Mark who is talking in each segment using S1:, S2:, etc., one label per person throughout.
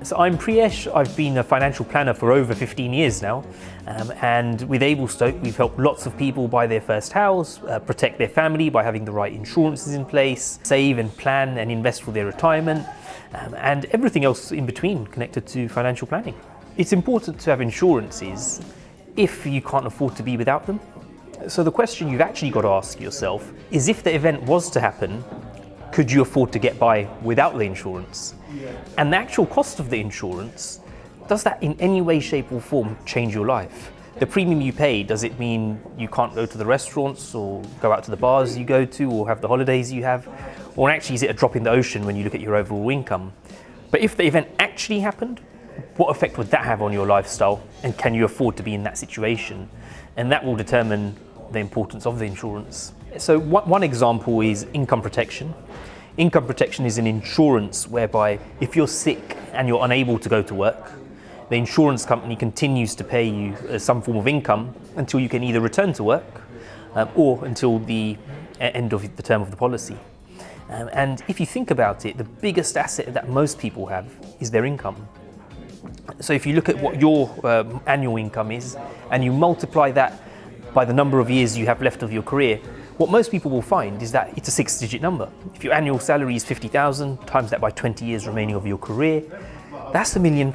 S1: So I'm Priyesh. I've been a financial planner for over 15 years now, and with Ablestoke we've helped lots of people buy their first house, protect their family by having the right insurances in place, save and plan and invest for their retirement, and everything else in between connected to financial planning. It's important to have insurances if you can't afford to be without them. So the question you've actually got to ask yourself is, if the event was to happen, could you afford to get by without the insurance? And the actual cost of the insurance, does that in any way, shape or form change your life? The premium you pay, does it mean you can't go to the restaurants or go out to the bars you go to or have the holidays you have? Or actually is it a drop in the ocean when you look at your overall income? But if the event actually happened, what effect would that have on your lifestyle, and can you afford to be in that situation? And that will determine the importance of the insurance. So one example is income protection. Income protection is an insurance whereby if you're sick and you're unable to go to work, the insurance company continues to pay you some form of income until you can either return to work or until the end of the term of the policy. And if you think about it, the biggest asset that most people have is their income. So if you look at what your annual income is and you multiply that by the number of years you have left of your career, what most people will find is that it's a 6-digit number. If your annual salary is 50,000, times that by 20 years remaining of your career, that's £1 million.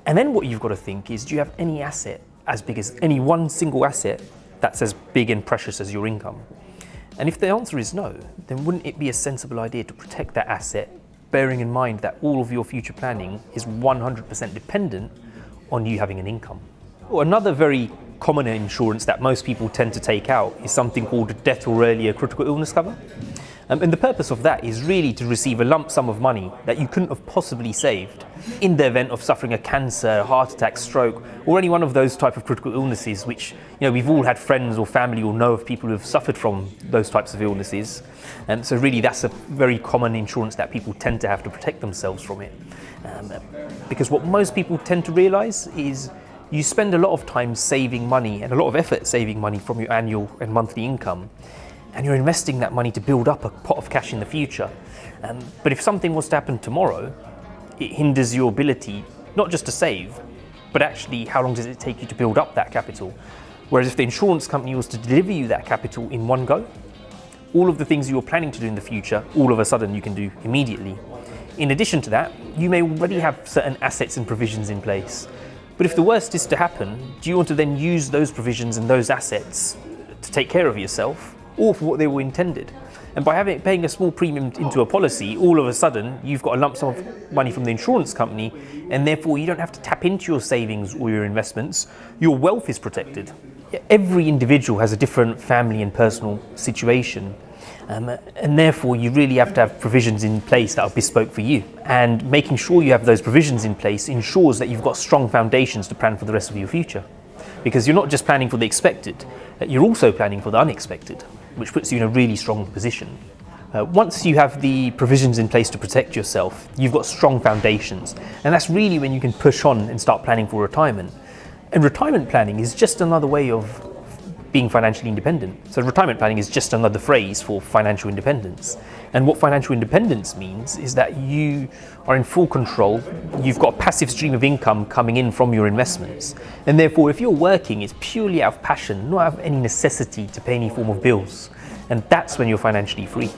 S1: And then what you've got to think is, do you have any asset as big as any one single asset that's as big and precious as your income? And if the answer is no, then wouldn't it be a sensible idea to protect that asset, bearing in mind that all of your future planning is 100% dependent on you having an income? Well, another very common insurance that most people tend to take out is something called death or earlier critical illness cover. And the purpose of that is really to receive a lump sum of money that you couldn't have possibly saved in the event of suffering a cancer, heart attack, stroke, or any one of those type of critical illnesses, which, we've all had friends or family or know of people who have suffered from those types of illnesses. And so really that's a very common insurance that people tend to have to protect themselves from it. Because what most people tend to realize is you spend a lot of time saving money and a lot of effort saving money from your annual and monthly income, and you're investing that money to build up a pot of cash in the future. But if something was to happen tomorrow, it hinders your ability not just to save, but actually how long does it take you to build up that capital? Whereas if the insurance company was to deliver you that capital in one go, all of the things you're planning to do in the future, all of a sudden you can do immediately. In addition to that, you may already have certain assets and provisions in place. But if the worst is to happen, do you want to then use those provisions and those assets to take care of yourself, or for what they were intended? And by paying a small premium into a policy, all of a sudden you've got a lump sum of money from the insurance company, and therefore you don't have to tap into your savings or your investments. Your wealth is protected. Every individual has a different family and personal situation. And therefore you really have to have provisions in place that are bespoke for you. And making sure you have those provisions in place ensures that you've got strong foundations to plan for the rest of your future. Because you're not just planning for the expected, you're also planning for the unexpected, which puts you in a really strong position. Once you have the provisions in place to protect yourself, you've got strong foundations. And that's really when you can push on and start planning for retirement. And retirement planning is just another way of being financially independent. So retirement planning is just another phrase for financial independence. And what financial independence means is that you are in full control. You've got a passive stream of income coming in from your investments. And therefore, if you're working, it's purely out of passion, not out of any necessity to pay any form of bills. And that's when you're financially free.